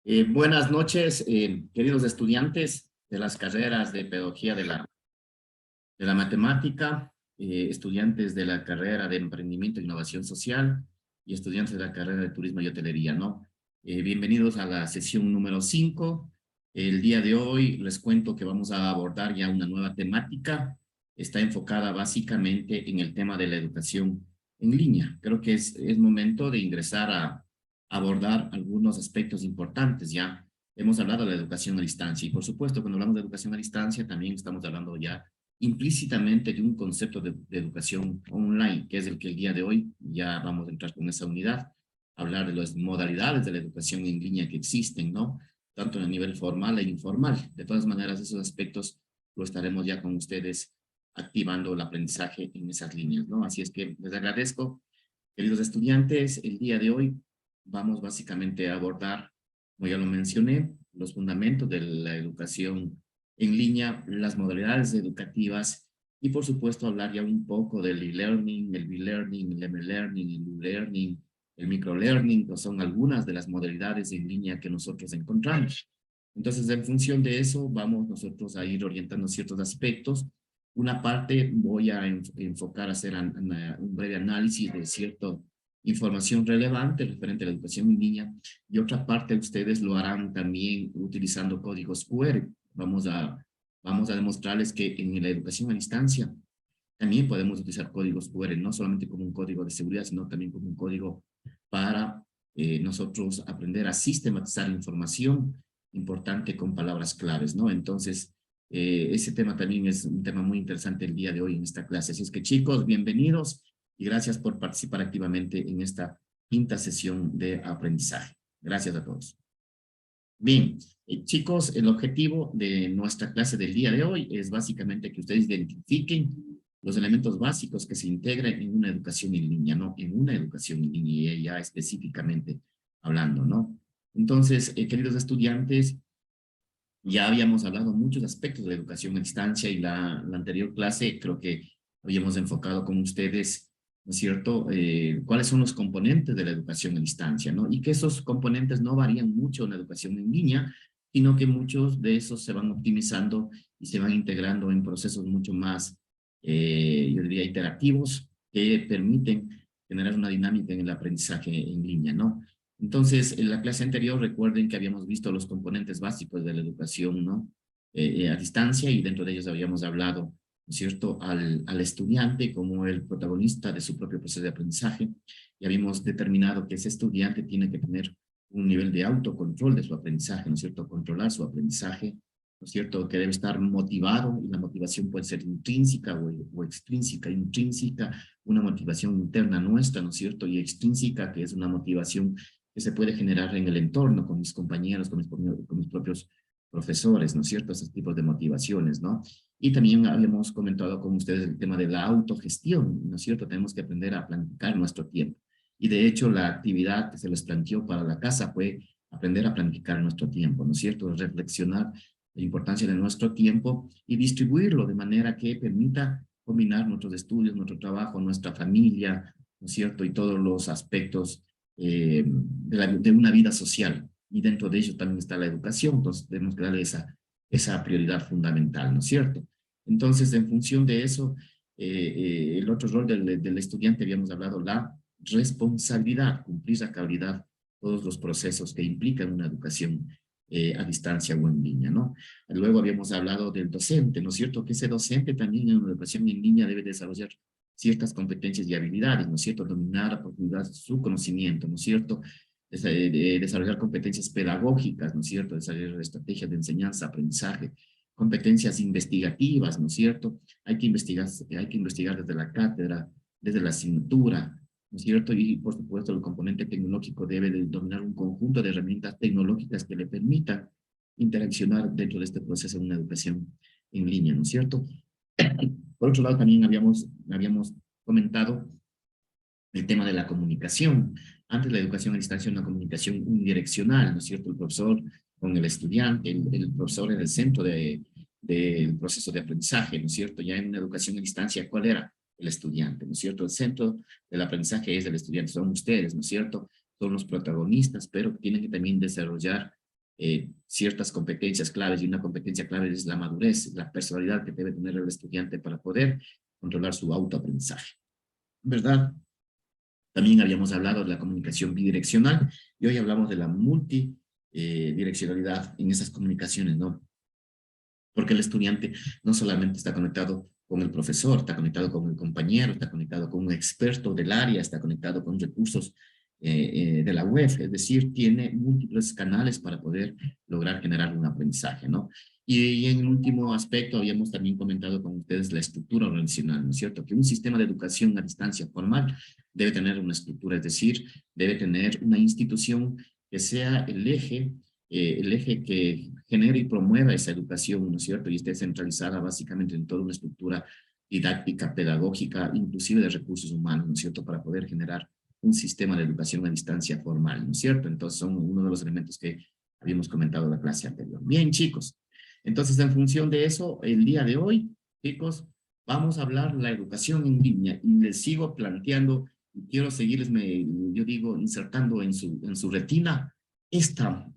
Buenas noches, queridos estudiantes de las carreras de Pedagogía de la Matemática, estudiantes de la carrera de Emprendimiento e Innovación Social y estudiantes de la carrera de Turismo y Hotelería, ¿no? Bienvenidos a la sesión número 5. El día de hoy les cuento que vamos a abordar ya una nueva temática. Está enfocada básicamente en el tema de la educación en línea. Creo que es momento de ingresar a abordar algunos aspectos importantes ya. Hemos hablado de la educación a distancia y por supuesto cuando hablamos de educación a distancia también estamos hablando ya implícitamente de un concepto de educación online, que es el que el día de hoy ya vamos a entrar con esa unidad, hablar de las modalidades de la educación en línea que existen, ¿no? Tanto a nivel formal e informal. De todas maneras, esos aspectos lo estaremos ya con ustedes activando el aprendizaje en esas líneas, ¿no? Así es que les agradezco, queridos estudiantes, el día de hoy vamos básicamente a abordar, como ya lo mencioné, los fundamentos de la educación en línea, las modalidades educativas y por supuesto hablar ya un poco del e-learning, el b-learning, el m-learning, el u-learning, el microlearning, que son algunas de las modalidades en línea que nosotros encontramos. Entonces, en función de eso, vamos nosotros a ir orientando ciertos aspectos. Una parte voy a enfocar a hacer un breve análisis de cierta información relevante referente a la educación en línea y otra parte ustedes lo harán también utilizando códigos QR. Vamos a demostrarles que en la educación a distancia también podemos utilizar códigos QR, no solamente como un código de seguridad, sino también como un código para nosotros aprender a sistematizar información importante con palabras claves, ¿no? Entonces, ese tema también es un tema muy interesante el día de hoy en esta clase. Así es que chicos, bienvenidos y gracias por participar activamente en esta quinta sesión de aprendizaje. Gracias a todos. Bien, chicos, el objetivo de nuestra clase del día de hoy es básicamente que ustedes identifiquen los elementos básicos que se integran en una educación en línea, ¿no? En una educación en línea, ya específicamente hablando, ¿no? Entonces, queridos estudiantes, ya habíamos hablado muchos aspectos de la educación a distancia y la anterior clase creo que habíamos enfocado con ustedes, ¿no es cierto?, cuáles son los componentes de la educación a distancia, ¿no? Y que esos componentes no varían mucho en la educación en línea, sino que muchos de esos se van optimizando y se van integrando en procesos mucho más, yo diría, iterativos, que permiten generar una dinámica en el aprendizaje en línea, ¿no? Entonces, en la clase anterior, recuerden que habíamos visto los componentes básicos de la educación, ¿no? A distancia, y dentro de ellos habíamos hablado, ¿no es cierto?, al estudiante como el protagonista de su propio proceso de aprendizaje, y habíamos determinado que ese estudiante tiene que tener un nivel de autocontrol de su aprendizaje, ¿no es cierto?, controlar su aprendizaje, ¿no es cierto?, que debe estar motivado, y la motivación puede ser intrínseca o extrínseca. Intrínseca, una motivación interna nuestra, ¿no es cierto?, y extrínseca, que es una motivación que se puede generar en el entorno, con mis compañeros, con mis propios profesores, ¿no es cierto? Esos tipos de motivaciones, ¿no? Y también habíamos comentado con ustedes el tema de la autogestión, ¿no es cierto? Tenemos que aprender a planificar nuestro tiempo. Y de hecho, la actividad que se les planteó para la casa fue aprender a planificar nuestro tiempo, ¿no es cierto? Reflexionar la importancia de nuestro tiempo y distribuirlo de manera que permita combinar nuestros estudios, nuestro trabajo, nuestra familia, ¿no es cierto? Y todos los aspectos de una vida social, y dentro de ello también está la educación, entonces tenemos que darle esa prioridad fundamental, ¿no es cierto? Entonces, en función de eso, el otro rol del estudiante, habíamos hablado, la responsabilidad, cumplir a cabalidad todos los procesos que implican una educación a distancia o en línea, ¿no? Luego habíamos hablado del docente, ¿no es cierto? Que ese docente también en una educación en línea debe desarrollar ciertas competencias y habilidades, ¿no es cierto? Dominar a profundidad su conocimiento, ¿no es cierto? Desarrollar competencias pedagógicas, ¿no es cierto? Desarrollar estrategias de enseñanza, aprendizaje, competencias investigativas, ¿no es cierto? Hay que investigar desde la cátedra, desde la asignatura, ¿no es cierto? Y por supuesto el componente tecnológico debe de dominar un conjunto de herramientas tecnológicas que le permitan interaccionar dentro de este proceso de una educación en línea, ¿no es cierto? Por otro lado, también habíamos comentado el tema de la comunicación. Antes la educación a distancia era una comunicación unidireccional, ¿no es cierto? El profesor con el estudiante, el profesor en el centro del proceso de aprendizaje, ¿no es cierto? Ya en una educación a distancia, ¿cuál era? El estudiante, ¿no es cierto? El centro del aprendizaje es el estudiante, son ustedes, ¿no es cierto? Son los protagonistas, pero tienen que también desarrollar ciertas competencias claves, y una competencia clave es la madurez, la personalidad que debe tener el estudiante para poder controlar su autoaprendizaje, ¿verdad? También habíamos hablado de la comunicación bidireccional y hoy hablamos de la multidireccionalidad en esas comunicaciones, ¿no? Porque el estudiante no solamente está conectado con el profesor, está conectado con el compañero, está conectado con un experto del área, está conectado con recursos de la web, es decir, tiene múltiples canales para poder lograr generar un aprendizaje, ¿no? Y en el último aspecto habíamos también comentado con ustedes la estructura organizacional, ¿no es cierto? Que un sistema de educación a distancia formal debe tener una estructura, es decir, debe tener una institución que sea el eje que genere y promueva esa educación, ¿no es cierto? Y esté centralizada básicamente en toda una estructura didáctica, pedagógica, inclusive de recursos humanos, ¿no es cierto? Para poder generar un sistema de educación a distancia formal, ¿no es cierto? Entonces son uno de los elementos que habíamos comentado en la clase anterior. Bien, chicos. Entonces, en función de eso, el día de hoy, chicos, vamos a hablar de la educación en línea y les sigo planteando, y quiero seguirles, yo digo, insertando en su retina esta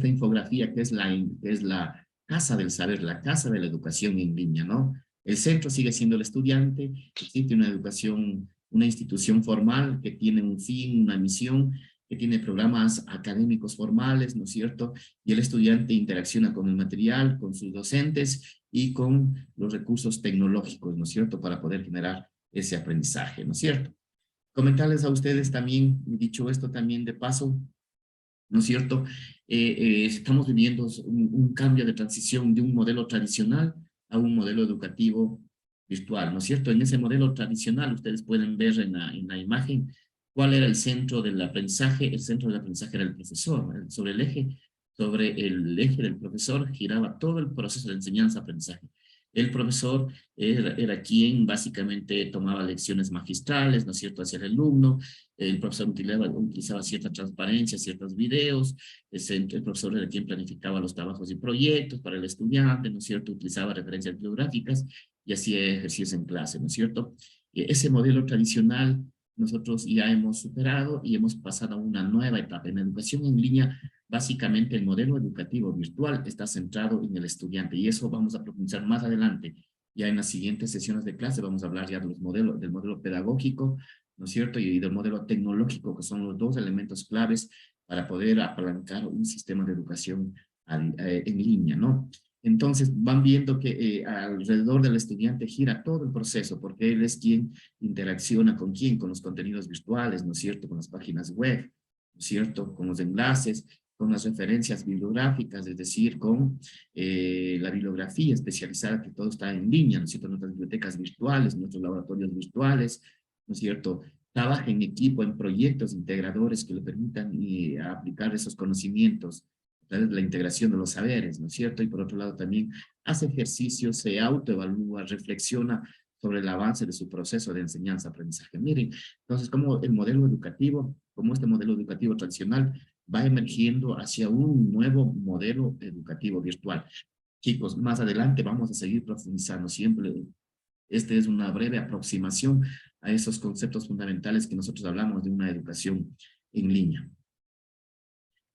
infografía que es la casa del saber, la casa de la educación en línea, ¿no? El centro sigue siendo el estudiante, existe una educación, una institución formal que tiene un fin, una misión, que tiene programas académicos formales, ¿no es cierto? Y el estudiante interacciona con el material, con sus docentes y con los recursos tecnológicos, ¿no es cierto? Para poder generar ese aprendizaje, ¿no es cierto? Comentarles a ustedes también, dicho esto también de paso, ¿no es cierto? Estamos viviendo un cambio de transición de un modelo tradicional a un modelo educativo virtual, ¿no es cierto? En ese modelo tradicional, ustedes pueden ver en la imagen cuál era el centro del aprendizaje. El centro del aprendizaje era el profesor. Sobre el eje del profesor giraba todo el proceso de enseñanza-aprendizaje. El profesor era quien básicamente tomaba lecciones magistrales, ¿no es cierto?, hacia el alumno. El profesor utilizaba cierta transparencia, ciertos videos. El profesor era quien planificaba los trabajos y proyectos para el estudiante, ¿no es cierto? Utilizaba referencias bibliográficas y hacía ejercicios en clase, ¿no es cierto? Ese modelo tradicional nosotros ya hemos superado y hemos pasado a una nueva etapa. En la educación en línea, básicamente el modelo educativo virtual está centrado en el estudiante y eso vamos a profundizar más adelante. Ya en las siguientes sesiones de clase vamos a hablar ya de del modelo pedagógico, ¿no es cierto? Y del modelo tecnológico, que son los dos elementos claves para poder apalancar un sistema de educación en línea, ¿no? Entonces van viendo que alrededor del estudiante gira todo el proceso, porque él es quien interacciona con quién, con los contenidos virtuales, ¿no es cierto? Con las páginas web, ¿no es cierto? Con los enlaces, con las referencias bibliográficas, es decir, con la bibliografía especializada, que todo está en línea, ¿no es cierto? Nuestras bibliotecas virtuales, nuestros laboratorios virtuales, ¿no es cierto? Trabaja en equipo, en proyectos integradores que le permitan aplicar esos conocimientos a través de la integración de los saberes, ¿no es cierto? Y por otro lado también hace ejercicios, se autoevalúa, reflexiona sobre el avance de su proceso de enseñanza-aprendizaje. Miren, entonces, como el modelo educativo, como este modelo educativo tradicional, va emergiendo hacia un nuevo modelo educativo virtual. Chicos, más adelante vamos a seguir profundizando siempre. Esta es una breve aproximación a esos conceptos fundamentales que nosotros hablamos de una educación en línea.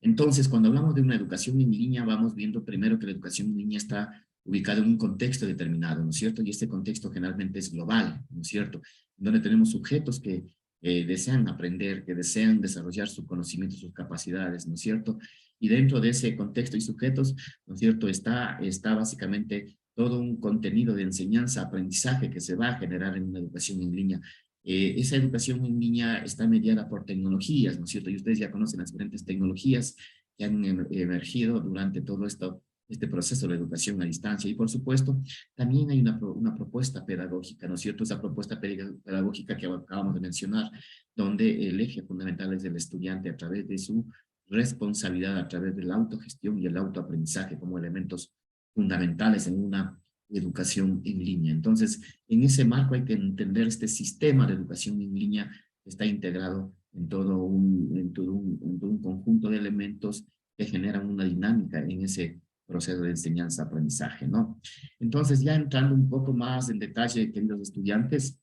Entonces, cuando hablamos de una educación en línea, vamos viendo primero que la educación en línea está ubicada en un contexto determinado, ¿no es cierto? Y este contexto generalmente es global, ¿no es cierto? Donde tenemos sujetos que desean aprender, que desean desarrollar su conocimiento, sus capacidades, ¿no es cierto? Y dentro de ese contexto y sujetos, ¿no es cierto? Está básicamente todo un contenido de enseñanza, aprendizaje que se va a generar en una educación en línea. Esa educación en línea está mediada por tecnologías, ¿no es cierto? Y ustedes ya conocen las diferentes tecnologías que han emergido durante todo este proceso de educación a distancia. Y por supuesto, también hay una propuesta pedagógica, ¿no es cierto? Esa propuesta pedagógica que acabamos de mencionar, donde el eje fundamental es el estudiante a través de su responsabilidad, a través de la autogestión y el autoaprendizaje como elementos fundamentales en una educación en línea. Entonces, en ese marco hay que entender este sistema de educación en línea que está integrado en todo un conjunto de elementos que generan una dinámica en ese proceso de enseñanza-aprendizaje, ¿no? Entonces, ya entrando un poco más en detalle, queridos estudiantes,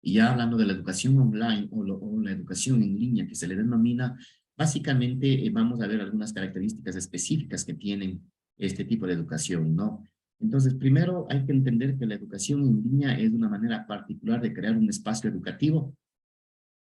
y ya hablando de la educación online o la educación en línea que se le denomina, Básicamente, vamos a ver algunas características específicas que tienen este tipo de educación, ¿no? Entonces, primero hay que entender que la educación en línea es una manera particular de crear un espacio educativo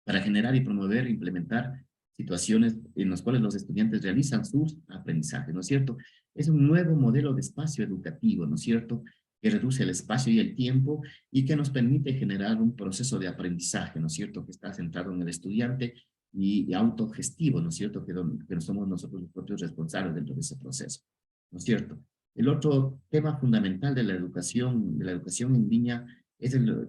para generar y promover e implementar situaciones en las cuales los estudiantes realizan sus aprendizajes, ¿no es cierto? Es un nuevo modelo de espacio educativo, ¿no es cierto?, que reduce el espacio y el tiempo y que nos permite generar un proceso de aprendizaje, ¿no es cierto?, que está centrado en el estudiante y autogestivo, ¿no es cierto?, que no somos nosotros los propios responsables dentro de ese proceso, ¿no es cierto? El otro tema fundamental de la educación en línea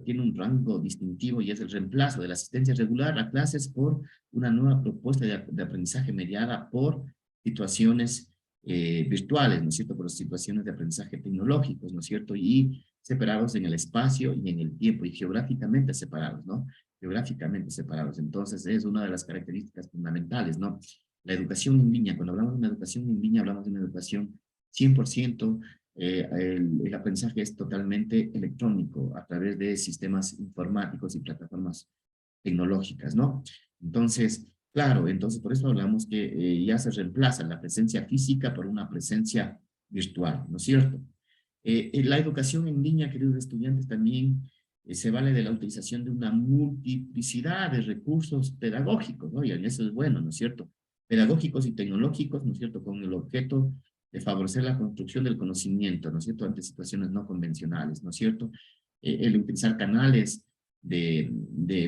tiene un rango distintivo y es el reemplazo de la asistencia regular a clases por una nueva propuesta de aprendizaje mediada por situaciones virtuales, ¿no es cierto?, por situaciones de aprendizaje tecnológicos, ¿no es cierto?, y separados en el espacio y en el tiempo y geográficamente separados, ¿no? Geográficamente separados. Entonces, es una de las características fundamentales, ¿no? La educación en línea, cuando hablamos de una educación en línea, hablamos de una educación 100% el aprendizaje es totalmente electrónico a través de sistemas informáticos y plataformas tecnológicas, ¿no? Entonces, claro, entonces por eso hablamos que ya se reemplaza la presencia física por una presencia virtual, ¿no es cierto? La educación en línea, queridos estudiantes, también se vale de la utilización de una multiplicidad de recursos pedagógicos, ¿no? Y eso es bueno, ¿no es cierto? Pedagógicos y tecnológicos, ¿no es cierto?, con el objeto de favorecer la construcción del conocimiento, ¿no es cierto?, ante situaciones no convencionales, ¿no es cierto? El utilizar canales de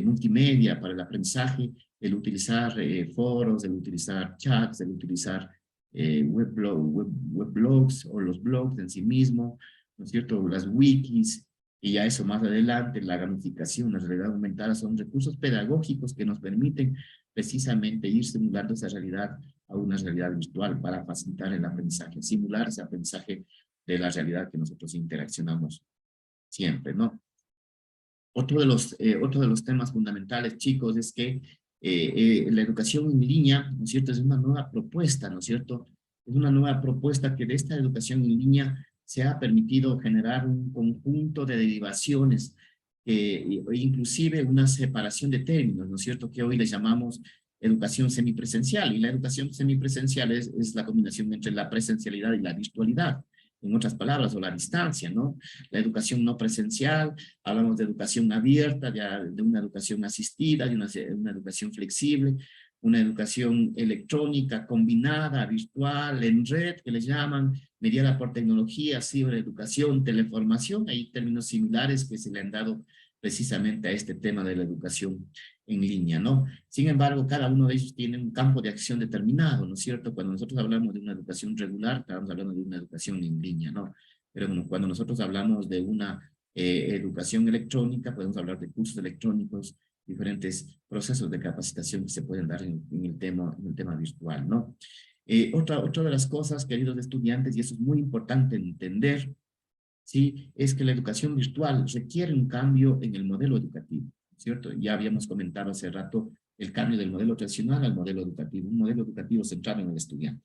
multimedia para el aprendizaje, el utilizar foros, el utilizar chats, el utilizar weblogs o los blogs en sí mismo, ¿no es cierto?, las wikis, y ya eso más adelante, la gamificación, la realidad aumentada, son recursos pedagógicos que nos permiten precisamente ir simulando esa realidad a una realidad virtual para facilitar el aprendizaje, simular ese aprendizaje de la realidad que nosotros interaccionamos siempre, ¿no? Otro de los temas fundamentales, chicos, es que la educación en línea, ¿no es cierto?, es una nueva propuesta, ¿no es cierto? Es una nueva propuesta que de esta educación en línea se ha permitido generar un conjunto de derivaciones, inclusive una separación de términos, ¿no es cierto?, que hoy le llamamos educación semipresencial. Y la educación semipresencial es la combinación entre la presencialidad y la virtualidad, en otras palabras, o la distancia, ¿no? La educación no presencial, hablamos de educación abierta, de una educación asistida, de una educación flexible, una educación electrónica combinada, virtual, en red, que le llaman, mediada por tecnología, cibereducación, teleformación. Hay términos similares que se le han dado precisamente a este tema de la educación en línea, ¿no? Sin embargo, cada uno de ellos tiene un campo de acción determinado, ¿no es cierto? Cuando nosotros hablamos de una educación regular, estamos hablando de una educación en línea, ¿no? Pero cuando nosotros hablamos de una educación electrónica, podemos hablar de cursos electrónicos, diferentes procesos de capacitación que se pueden dar en el tema virtual, ¿no? Otra de las cosas, queridos estudiantes, y eso es muy importante entender, ¿sí?, es que la educación virtual requiere un cambio en el modelo educativo, ¿cierto? Ya habíamos comentado hace rato el cambio del modelo tradicional al modelo educativo, un modelo educativo centrado en el estudiante.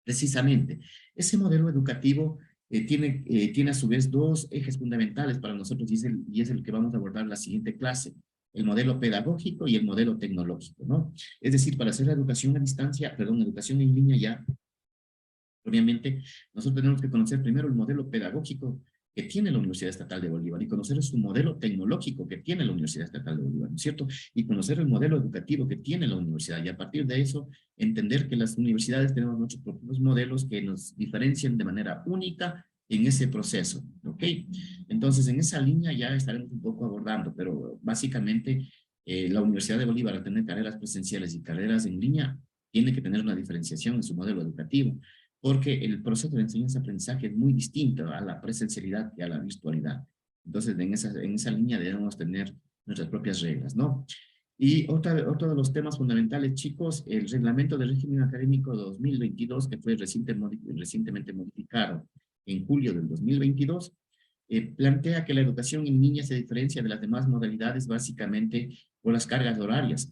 Precisamente, ese modelo educativo tiene a su vez dos ejes fundamentales para nosotros y es el que vamos a abordar en la siguiente clase, el modelo pedagógico y el modelo tecnológico, ¿no? Es decir, para hacer la educación a distancia, perdón, educación en línea ya, obviamente, nosotros tenemos que conocer primero el modelo pedagógico que tiene la Universidad Estatal de Bolívar y conocer su modelo tecnológico que tiene la Universidad Estatal de Bolívar, ¿no es cierto? Y conocer el modelo educativo que tiene la universidad y a partir de eso entender que las universidades tenemos nuestros propios modelos que nos diferencian de manera única en ese proceso, ¿ok? Entonces, en esa línea ya estaremos un poco abordando, pero básicamente la Universidad de Bolívar, al tener carreras presenciales y carreras en línea, tiene que tener una diferenciación en su modelo educativo porque el proceso de enseñanza-aprendizaje es muy distinto a la presencialidad y a la virtualidad. Entonces, en esa línea debemos tener nuestras propias reglas, ¿no? Y otro de los temas fundamentales, chicos, el Reglamento de Régimen Académico 2022, que fue recientemente modificado en julio del 2022, plantea que la educación en línea se diferencia de las demás modalidades básicamente por las cargas horarias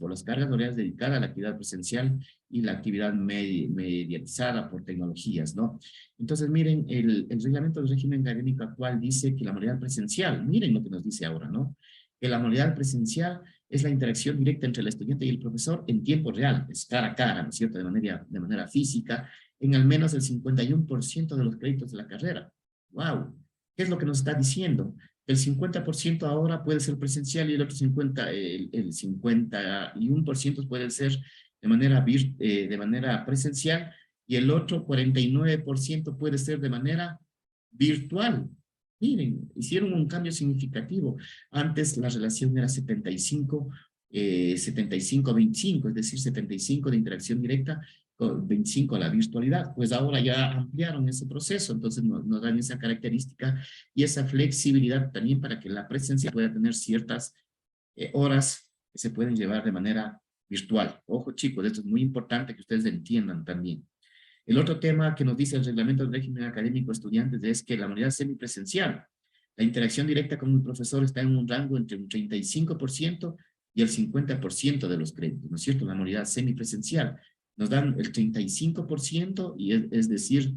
dedicadas a la actividad presencial y la actividad mediatizada por tecnologías, ¿no? Entonces, miren, el reglamento del régimen académico actual dice que la modalidad presencial, miren lo que nos dice ahora, ¿no? Que la modalidad presencial es la interacción directa entre el estudiante y el profesor en tiempo real, es cara a cara, ¿no es cierto?, de manera física, en al menos el 51% de los créditos de la carrera. ¡Wow! ¿Qué es lo que nos está diciendo? El 50% ahora puede ser presencial y el otro 51% puede ser de manera presencial y el otro 49% puede ser de manera virtual. Miren, hicieron un cambio significativo. Antes la relación era 75-25, es decir, 75 de interacción directa, 25 a la virtualidad. Pues ahora ya ampliaron ese proceso, entonces nos dan esa característica y esa flexibilidad también para que la presencia pueda tener ciertas horas que se pueden llevar de manera virtual. Ojo chicos, esto es muy importante que ustedes entiendan también. El otro tema que nos dice el reglamento del régimen académico de estudiantes es que la modalidad semipresencial, la interacción directa con el profesor está en un rango entre un 35% y el 50% de los créditos, ¿no es cierto? La modalidad semipresencial nos dan el 35% y es decir,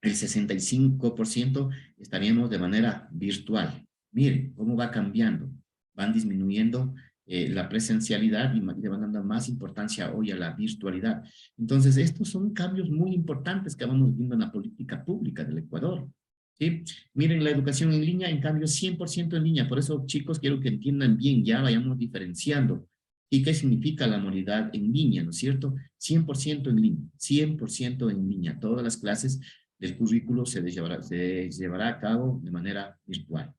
el 65% estaríamos de manera virtual. Miren cómo va cambiando, van disminuyendo la presencialidad y le van dando más importancia hoy a la virtualidad. Entonces, estos son cambios muy importantes que vamos viendo en la política pública del Ecuador. ¿Sí? Miren, la educación en línea, en cambio, 100% en línea. Por eso, chicos, quiero que entiendan bien, ya vayamos diferenciando. ¿Y qué significa la modalidad en línea, no es cierto? 100% en línea, 100% en línea. Todas las clases del currículo se llevará a cabo de manera virtual.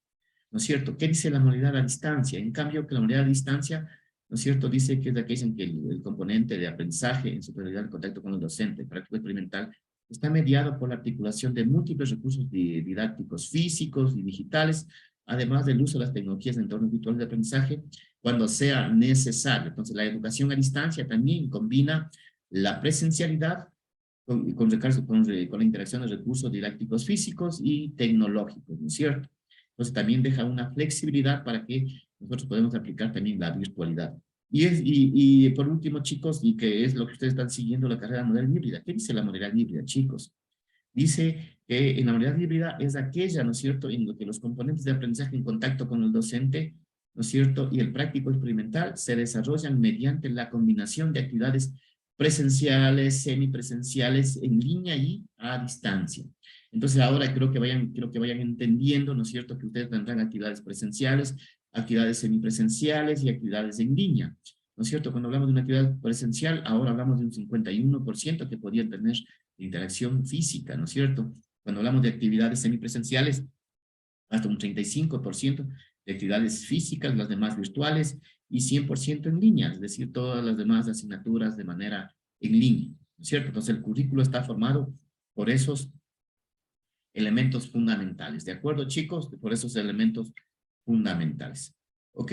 ¿No es cierto? ¿Qué dice la modalidad a distancia? En cambio, que la modalidad a distancia, ¿no es cierto? Dice que es la que dicen que el componente de aprendizaje en superioridad del contacto con el docente, práctico experimental, está mediado por la articulación de múltiples recursos didácticos físicos y digitales, además del uso de las tecnologías de entornos virtuales de aprendizaje cuando sea necesario. Entonces, la educación a distancia también combina la presencialidad con la interacción de recursos didácticos físicos y tecnológicos, ¿no es cierto? Entonces también deja una flexibilidad para que nosotros podamos aplicar también la virtualidad. Y por último, chicos, y que es lo que ustedes están siguiendo, la carrera modalidad híbrida. ¿Qué dice la modalidad híbrida, chicos? Dice que en la modalidad híbrida es aquella, ¿no es cierto?, en lo que los componentes de aprendizaje en contacto con el docente, ¿no es cierto?, y el práctico experimental se desarrollan mediante la combinación de actividades presenciales, semipresenciales, en línea y a distancia. Entonces ahora quiero que vayan entendiendo, ¿no es cierto?, que ustedes tendrán actividades presenciales, actividades semipresenciales y actividades en línea. ¿No es cierto? Cuando hablamos de una actividad presencial, ahora hablamos de un 51% que podrían tener interacción física, ¿no es cierto? Cuando hablamos de actividades semipresenciales, hasta un 35% de actividades físicas, las demás virtuales, y 100% en línea, es decir, todas las demás asignaturas de manera en línea, ¿no es cierto? Entonces el currículo está formado por esos elementos fundamentales, ¿de acuerdo, chicos? Por esos elementos fundamentales. Ok,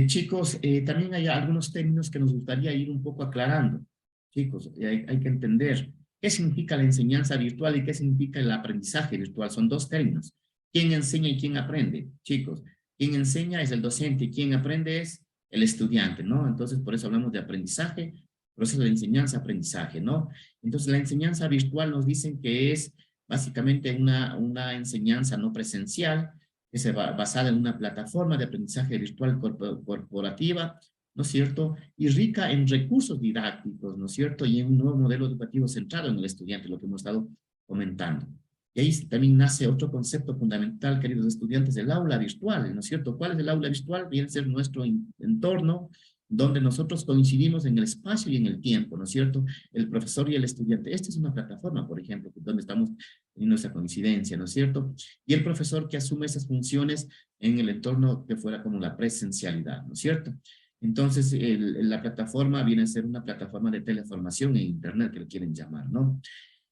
chicos, también hay algunos términos que nos gustaría ir un poco aclarando. Chicos, hay que entender qué significa la enseñanza virtual y qué significa el aprendizaje virtual. Son dos términos. ¿Quién enseña y quién aprende? Chicos, quien enseña es el docente y quien aprende es el estudiante, ¿no? Entonces, por eso hablamos de aprendizaje, proceso de enseñanza-aprendizaje, ¿no? Entonces, la enseñanza virtual nos dicen que es básicamente una enseñanza no presencial, que se va basada en una plataforma de aprendizaje virtual corporativa, ¿no es cierto? Y rica en recursos didácticos, ¿no es cierto? Y en un nuevo modelo educativo centrado en el estudiante, lo que hemos estado comentando. Y ahí también nace otro concepto fundamental, queridos estudiantes, el aula virtual, ¿no es cierto? ¿Cuál es el aula virtual? Viene a ser nuestro entorno donde nosotros coincidimos en el espacio y en el tiempo, ¿no es cierto? El profesor y el estudiante. Esta es una plataforma, por ejemplo, donde estamos teniendo esa coincidencia, ¿no es cierto? Y el profesor que asume esas funciones en el entorno que fuera como la presencialidad, ¿no es cierto? Entonces, la plataforma viene a ser una plataforma de teleformación en Internet, que lo quieren llamar, ¿no?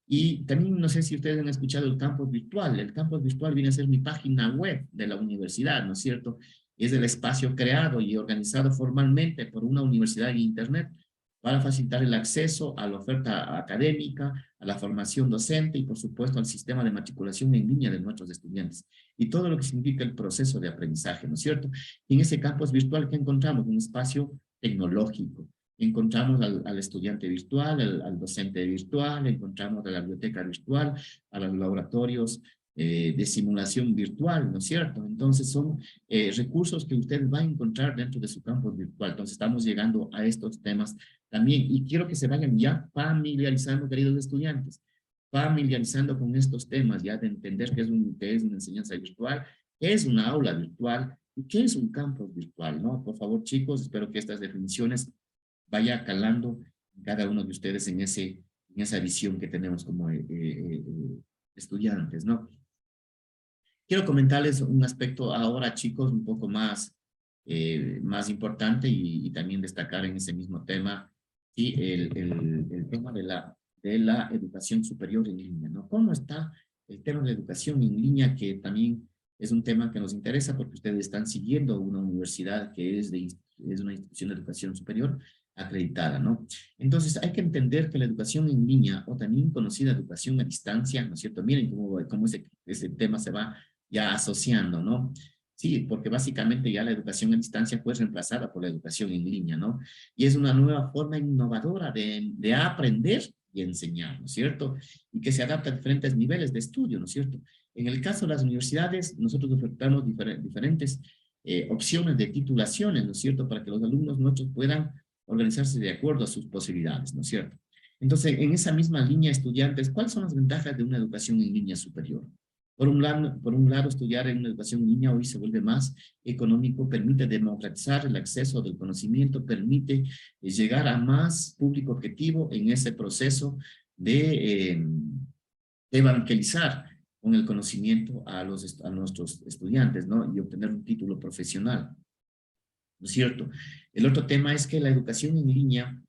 Y también no sé si ustedes han escuchado el campus virtual. El campus virtual viene a ser mi página web de la universidad, ¿no es cierto? Es el espacio creado y organizado formalmente por una universidad en Internet para facilitar el acceso a la oferta académica, a la formación docente y, por supuesto, al sistema de matriculación en línea de nuestros estudiantes y todo lo que significa el proceso de aprendizaje, ¿no es cierto? Y en ese campus virtual, ¿qué encontramos? Un espacio tecnológico. Encontramos al estudiante virtual, al docente virtual, encontramos a la biblioteca virtual, a los laboratorios de simulación virtual, ¿no es cierto? Entonces son recursos que usted va a encontrar dentro de su campo virtual. Entonces estamos llegando a estos temas también y quiero que se vayan ya familiarizando, queridos estudiantes, familiarizando con estos temas ya de entender qué es una enseñanza virtual, qué es una aula virtual y qué es un campus virtual, ¿no? Por favor, chicos, espero que estas definiciones vaya calando cada uno de ustedes en esa visión que tenemos como estudiantes, ¿no? Quiero comentarles un aspecto ahora, chicos, un poco más importante y también destacar en ese mismo tema, ¿sí? El tema de la educación superior en línea, ¿no? ¿Cómo está el tema de la educación en línea? Que también es un tema que nos interesa porque ustedes están siguiendo una universidad que es una institución de educación superior acreditada, ¿no? Entonces hay que entender que la educación en línea, o también conocida educación a distancia, ¿no es cierto? Miren cómo ese tema se va ya asociando, ¿no? Sí, porque básicamente ya la educación a distancia fue reemplazada por la educación en línea, ¿no? Y es una nueva forma innovadora de aprender y enseñar, ¿no es cierto? Y que se adapta a diferentes niveles de estudio, ¿no es cierto? En el caso de las universidades, nosotros ofertamos diferentes opciones de titulaciones, ¿no es cierto? Para que los alumnos nuestros puedan organizarse de acuerdo a sus posibilidades, ¿no es cierto? Entonces, en esa misma línea, estudiantes, ¿cuáles son las ventajas de una educación en línea superior? Por un lado, estudiar en una educación en línea hoy se vuelve más económico, permite democratizar el acceso del conocimiento, permite llegar a más público objetivo en ese proceso de evangelizar con el conocimiento a nuestros estudiantes, ¿no? Y obtener un título profesional, ¿no es cierto? El otro tema es que la educación en línea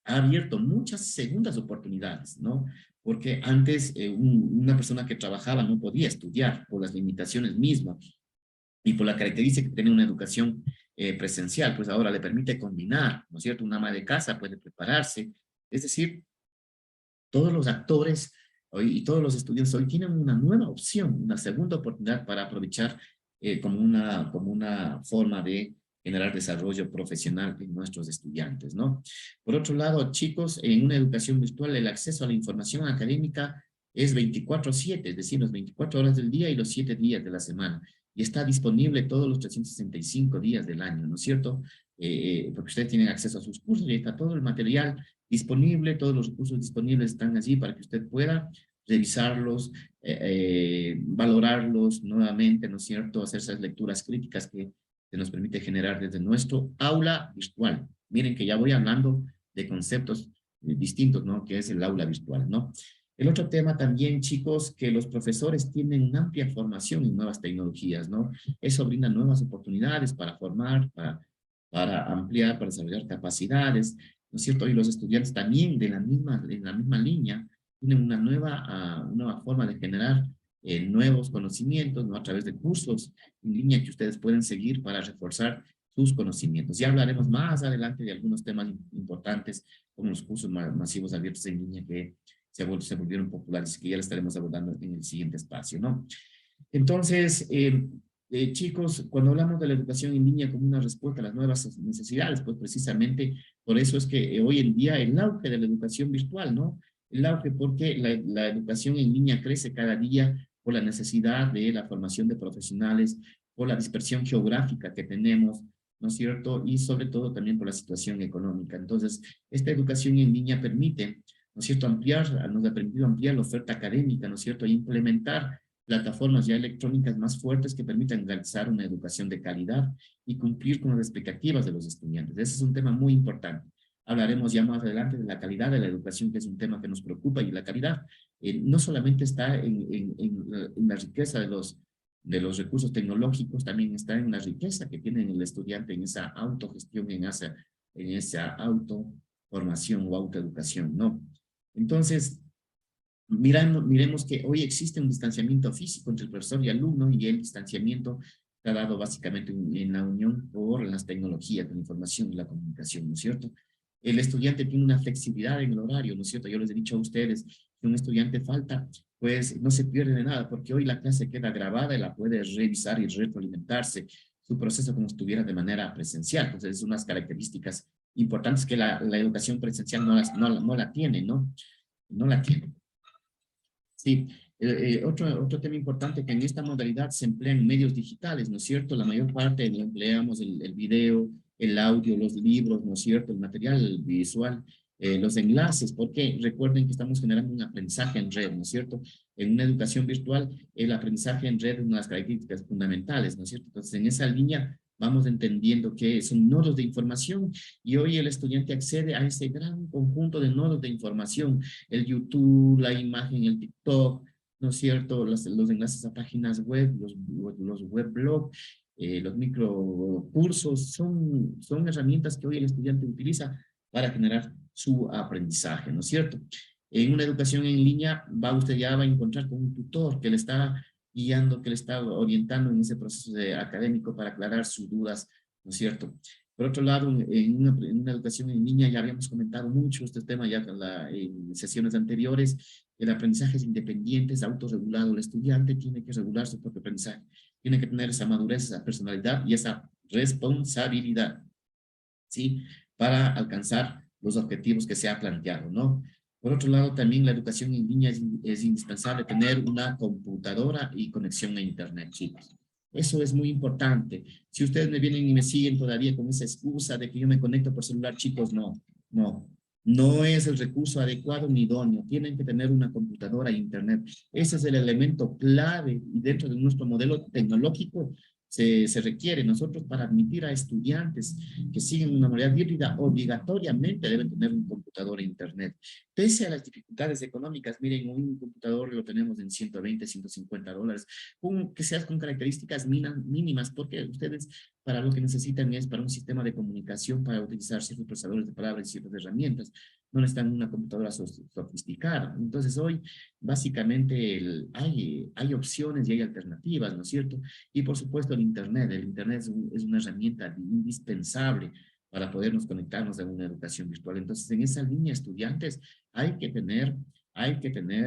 ha abierto muchas segundas oportunidades, ¿no? Porque antes una persona que trabajaba no podía estudiar por las limitaciones mismas y por la característica que tenía una educación presencial, pues ahora le permite combinar, ¿no es cierto? Una ama de casa puede prepararse, es decir, todos los actores hoy, y todos los estudiantes hoy tienen una nueva opción, una segunda oportunidad para aprovechar como una forma de generar desarrollo profesional en nuestros estudiantes, ¿no? Por otro lado, chicos, en una educación virtual el acceso a la información académica es 24/7, es decir, las 24 horas del día y los 7 días de la semana. Y está disponible todos los 365 días del año, ¿no es cierto? Porque ustedes tienen acceso a sus cursos y está todo el material disponible, todos los recursos disponibles están allí para que usted pueda revisarlos, valorarlos nuevamente, ¿no es cierto? Hacer esas lecturas críticas que nos permite generar desde nuestro aula virtual. Miren que ya voy hablando de conceptos distintos, ¿no? Que es el aula virtual, ¿no? El otro tema también, chicos, que los profesores tienen una amplia formación en nuevas tecnologías, ¿no? Eso brinda nuevas oportunidades para formar, para ampliar, para desarrollar capacidades, ¿no es cierto? Y los estudiantes también en la misma línea tienen una nueva forma de generar nuevos conocimientos, ¿no? A través de cursos en línea que ustedes pueden seguir para reforzar sus conocimientos. Ya hablaremos más adelante de algunos temas importantes, como los cursos masivos abiertos en línea que se volvieron populares y que ya lo estaremos abordando en el siguiente espacio, ¿no? Entonces, chicos, cuando hablamos de la educación en línea como una respuesta a las nuevas necesidades, pues precisamente por eso es que hoy en día el auge de la educación virtual, ¿no? El auge porque la educación en línea crece cada día por la necesidad de la formación de profesionales, por la dispersión geográfica que tenemos, ¿no es cierto? Y sobre todo también por la situación económica. Entonces, esta educación en línea permite, ¿no es cierto?, nos ha permitido ampliar la oferta académica, ¿no es cierto?, e implementar plataformas ya electrónicas más fuertes que permitan garantizar una educación de calidad y cumplir con las expectativas de los estudiantes. Ese es un tema muy importante. Hablaremos ya más adelante de la calidad de la educación, que es un tema que nos preocupa, y la calidad no solamente está en la riqueza de los recursos tecnológicos, también está en la riqueza que tiene el estudiante en esa autogestión, en esa autoformación o autoeducación, ¿no? Entonces, miremos que hoy existe un distanciamiento físico entre el profesor y alumno, y el distanciamiento está dado básicamente en la unión por las tecnologías de la información y la comunicación, ¿no es cierto? El estudiante tiene una flexibilidad en el horario, ¿no es cierto? Yo les he dicho a ustedes que un estudiante falta, pues no se pierde de nada, porque hoy la clase queda grabada y la puede revisar y retroalimentarse su proceso como si estuviera de manera presencial. Entonces, es unas características importantes que la educación presencial no la tiene, ¿no? No la tiene. Sí, Otro tema importante que en esta modalidad se emplean medios digitales, ¿no es cierto? La mayor parte empleamos el video, el audio, los libros, ¿no es cierto? El material visual, los enlaces, porque recuerden que estamos generando un aprendizaje en red, ¿no es cierto? En una educación virtual, el aprendizaje en red es una de las características fundamentales, ¿no es cierto? Entonces, en esa línea vamos entendiendo que son nodos de información y hoy el estudiante accede a ese gran conjunto de nodos de información, el YouTube, la imagen, el TikTok, ¿no es cierto? Los enlaces a páginas web, los weblog, los microcursos, son herramientas que hoy el estudiante utiliza para generar su aprendizaje, ¿no es cierto? En una educación en línea, usted ya va a encontrar con un tutor que le está guiando, que le está orientando en ese proceso académico para aclarar sus dudas, ¿no es cierto? Por otro lado, en una educación en línea, ya habíamos comentado mucho este tema ya en sesiones anteriores, el aprendizaje es independiente, es autorregulado, el estudiante tiene que regular su propio aprendizaje, tiene que tener esa madurez, esa personalidad y esa responsabilidad, ¿sí? Para alcanzar los objetivos que se ha planteado, ¿no? Por otro lado, también la educación en línea es indispensable tener una computadora y conexión a internet, chicos. Eso es muy importante. Si ustedes me vienen y me siguen todavía con esa excusa de que yo me conecto por celular, chicos, no. No es el recurso adecuado ni idóneo. Tienen que tener una computadora e internet. Ese es el elemento clave y dentro de nuestro modelo tecnológico se requiere. Nosotros para admitir a estudiantes que siguen una modalidad híbrida, obligatoriamente deben tener un computador e internet. Pese a las dificultades económicas, miren, un computador lo tenemos en 120, $150, que sea con características mínimas, porque ustedes para lo que necesitan es para un sistema de comunicación, para utilizar ciertos procesadores de palabras y ciertas herramientas. No necesitan una computadora sofisticada. Entonces hoy básicamente hay opciones y hay alternativas, ¿no es cierto? Y por supuesto el Internet. El Internet es una herramienta indispensable para podernos conectarnos a una educación virtual. Entonces, en esa línea, estudiantes, hay que tener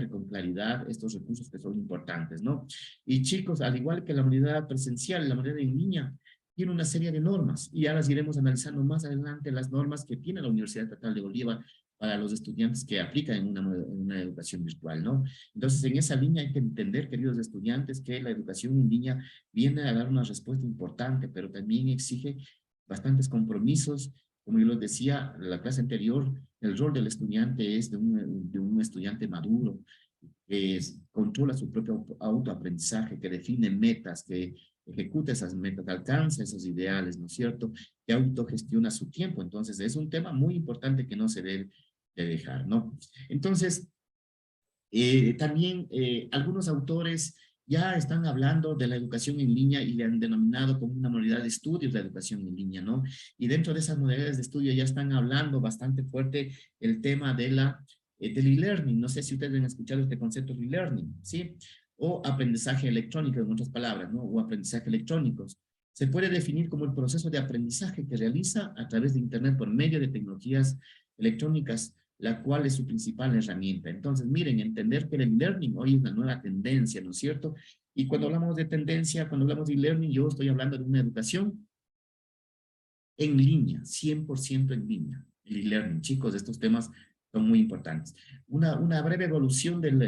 con claridad estos recursos que son importantes, ¿no? Y chicos, al igual que la modalidad presencial, la modalidad en línea, tiene una serie de normas y ahora iremos analizando más adelante las normas que tiene la Universidad Estatal de Bolívar para los estudiantes que aplican en una educación virtual, ¿no? Entonces, en esa línea hay que entender, queridos estudiantes, que la educación en línea viene a dar una respuesta importante, pero también exige bastantes compromisos. Como yo les decía en la clase anterior, el rol del estudiante es de un estudiante maduro, que controla su propio autoaprendizaje, que define metas, que ejecuta esas metas, alcanza esos ideales, ¿no es cierto? Que autogestiona su tiempo. Entonces, es un tema muy importante que no se debe de dejar, ¿no? Entonces, también algunos autores ya están hablando de la educación en línea y le han denominado como una modalidad de estudios la educación en línea, ¿no? Y dentro de esas modalidades de estudio ya están hablando bastante fuerte el tema del e-learning. No sé si ustedes han escuchado este concepto de e-learning, ¿sí? O aprendizaje electrónico, en otras palabras, ¿no? O aprendizaje electrónicos. Se puede definir como el proceso de aprendizaje que realiza a través de Internet por medio de tecnologías electrónicas, la cual es su principal herramienta. Entonces, miren, entender que el e-learning hoy es una nueva tendencia, ¿no es cierto? Y cuando hablamos de tendencia, cuando hablamos de e-learning, yo estoy hablando de una educación en línea, 100% en línea. El e-learning, chicos, estos temas son muy importantes. Una breve evolución del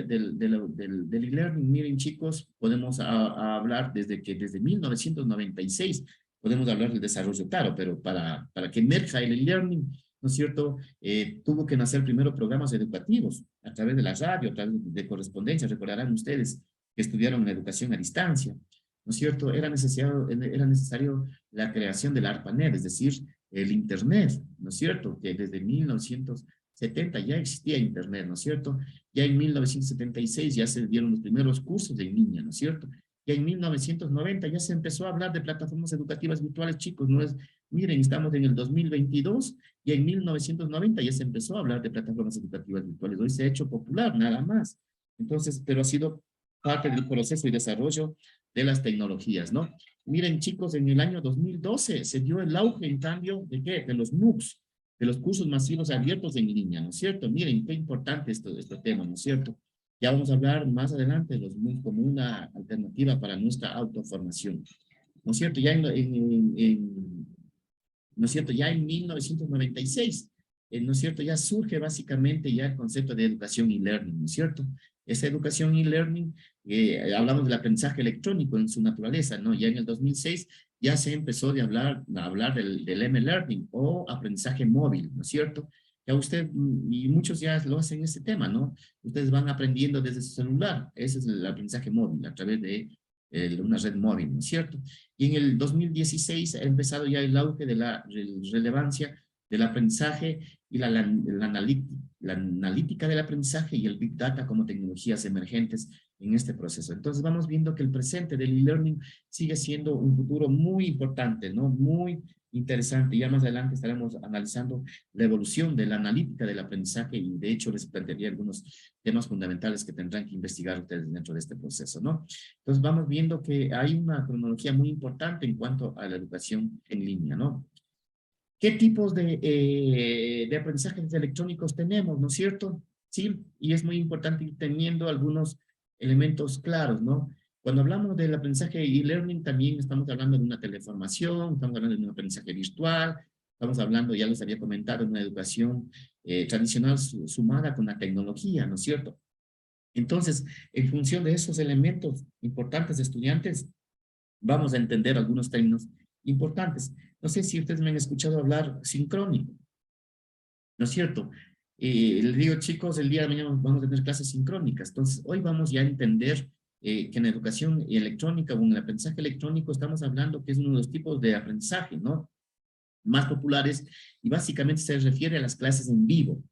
e-learning, miren, chicos, podemos hablar desde 1996, podemos hablar del desarrollo, claro, pero para que emerja el e-learning, ¿no es cierto? Tuvo que nacer primero programas educativos a través de la radio, a través de correspondencia. Recordarán ustedes que estudiaron la educación a distancia, ¿no es cierto? Era necesario la creación del ARPANET, es decir, el Internet, ¿no es cierto? Que desde 1970 ya existía Internet, ¿no es cierto? Ya en 1976 ya se dieron los primeros cursos en línea, ¿no es cierto? Ya en 1990 ya se empezó a hablar de plataformas educativas virtuales, chicos, no es, miren, estamos en el 2022 y en 1990 ya se empezó a hablar de plataformas educativas virtuales. Hoy se ha hecho popular, nada más. Entonces, pero ha sido parte del proceso y desarrollo de las tecnologías, ¿no? Miren, chicos, en el año 2012 se dio el auge, en cambio, ¿de qué? De los MOOCs, de los cursos masivos abiertos en línea, ¿no es cierto? Miren, qué importante este tema, ¿no es cierto? Ya vamos a hablar más adelante de los MOOCs como una alternativa para nuestra autoformación, ¿no es cierto? ¿No es cierto? Ya en 1996, ¿no es cierto? Ya surge básicamente ya el concepto de educación y learning, ¿no es cierto? Esa educación e-learning, hablamos del aprendizaje electrónico en su naturaleza, ¿no? Ya en el 2006 ya se empezó a hablar del M-Learning o aprendizaje móvil, ¿no es cierto? Ya usted, y muchos ya lo hacen este tema, ¿no? Ustedes van aprendiendo desde su celular, ese es el aprendizaje móvil, a través de una red móvil, ¿no es cierto? Y en el 2016 ha empezado ya el auge de la relevancia del aprendizaje y la analítica del aprendizaje y el Big Data como tecnologías emergentes en este proceso. Entonces vamos viendo que el presente del e-learning sigue siendo un futuro muy importante, ¿no? Muy interesante. Ya más adelante estaremos analizando la evolución de la analítica del aprendizaje y de hecho les plantearía algunos temas fundamentales que tendrán que investigar ustedes dentro de este proceso, ¿no? Entonces vamos viendo que hay una cronología muy importante en cuanto a la educación en línea, ¿no? ¿Qué tipos de aprendizajes electrónicos tenemos, no es cierto? Sí, y es muy importante ir teniendo algunos elementos claros, ¿no? Cuando hablamos del aprendizaje e-learning, también estamos hablando de una teleformación, estamos hablando de un aprendizaje virtual, estamos hablando, ya les había comentado, de una educación tradicional sumada con la tecnología, ¿no es cierto? Entonces, en función de esos elementos importantes de estudiantes, vamos a entender algunos términos importantes. No sé si ustedes me han escuchado hablar sincrónico, ¿no es cierto? Les digo, chicos, el día de mañana vamos a tener clases sincrónicas. Entonces, hoy vamos ya a entender que en la educación electrónica o en el aprendizaje electrónico estamos hablando que es uno de los tipos de aprendizaje, ¿no? Más populares y básicamente se refiere a las clases en vivo,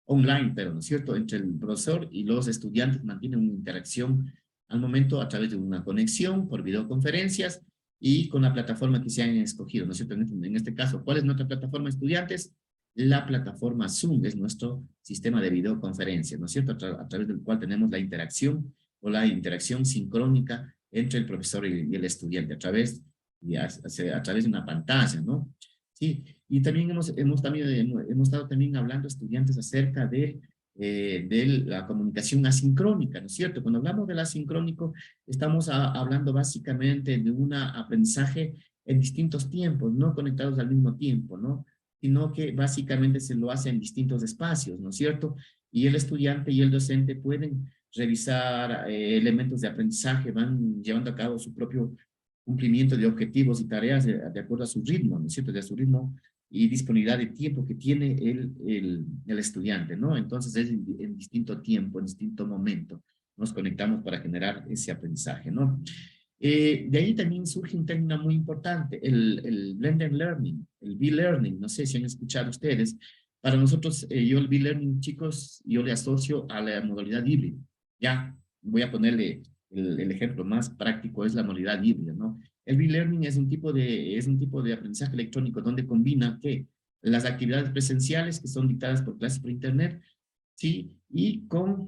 online, pero ¿no es cierto? Entre el profesor y los estudiantes mantienen una interacción al momento a través de una conexión por videoconferencias y con la plataforma que se han escogido, ¿no es cierto? En este caso, ¿cuál es nuestra plataforma, estudiantes? La plataforma Zoom es nuestro sistema de videoconferencia, ¿no es cierto? A través del cual tenemos la interacción o la interacción sincrónica entre el profesor y el estudiante a través de una pantalla, ¿no? Sí, y también hemos estado también hablando estudiantes acerca de la comunicación asincrónica, ¿no es cierto? Cuando hablamos del asincrónico, estamos hablando básicamente de un aprendizaje en distintos tiempos, no conectados al mismo tiempo, ¿no? Sino que básicamente se lo hace en distintos espacios, ¿no es cierto? Y el estudiante y el docente pueden revisar elementos de aprendizaje, van llevando a cabo su propio cumplimiento de objetivos y tareas de acuerdo a su ritmo, ¿no es cierto? De su ritmo y disponibilidad de tiempo que tiene el estudiante, ¿no? Entonces es en distinto tiempo, en distinto momento, nos conectamos para generar ese aprendizaje, ¿no? De ahí también surge un término muy importante, el blended learning, el B-learning, no sé si han escuchado ustedes. Para nosotros, yo el B-learning, chicos, yo le asocio a la modalidad híbrida. Ya, voy a ponerle el ejemplo más práctico, es la modalidad híbrida, ¿no? El B-learning es un tipo de aprendizaje electrónico donde combina que las actividades presenciales que son dictadas por clases por internet, ¿sí? Y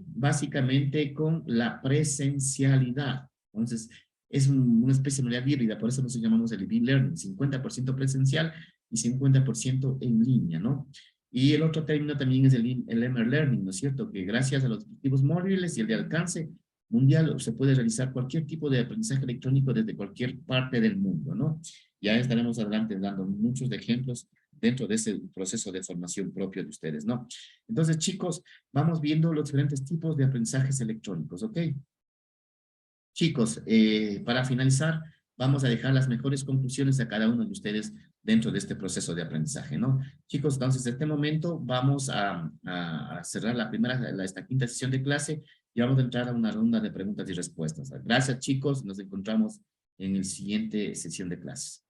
básicamente con la presencialidad. Entonces, es una especie de modalidad híbrida, por eso nos llamamos el B-learning, 50% presencial y 50% en línea, ¿no? Y el otro término también es el M-Learning, ¿no es cierto? Que gracias a los dispositivos móviles y el de alcance mundial se puede realizar cualquier tipo de aprendizaje electrónico desde cualquier parte del mundo, ¿no? Ya estaremos adelante dando muchos ejemplos dentro de ese proceso de formación propio de ustedes, ¿no? Entonces, chicos, vamos viendo los diferentes tipos de aprendizajes electrónicos, ¿ok? Chicos, para finalizar, vamos a dejar las mejores conclusiones a cada uno de ustedes dentro de este proceso de aprendizaje, ¿no? Chicos, entonces, en este momento vamos a cerrar esta quinta sesión de clase y vamos a entrar a una ronda de preguntas y respuestas. Gracias, chicos. Nos encontramos en la siguiente sesión de clases.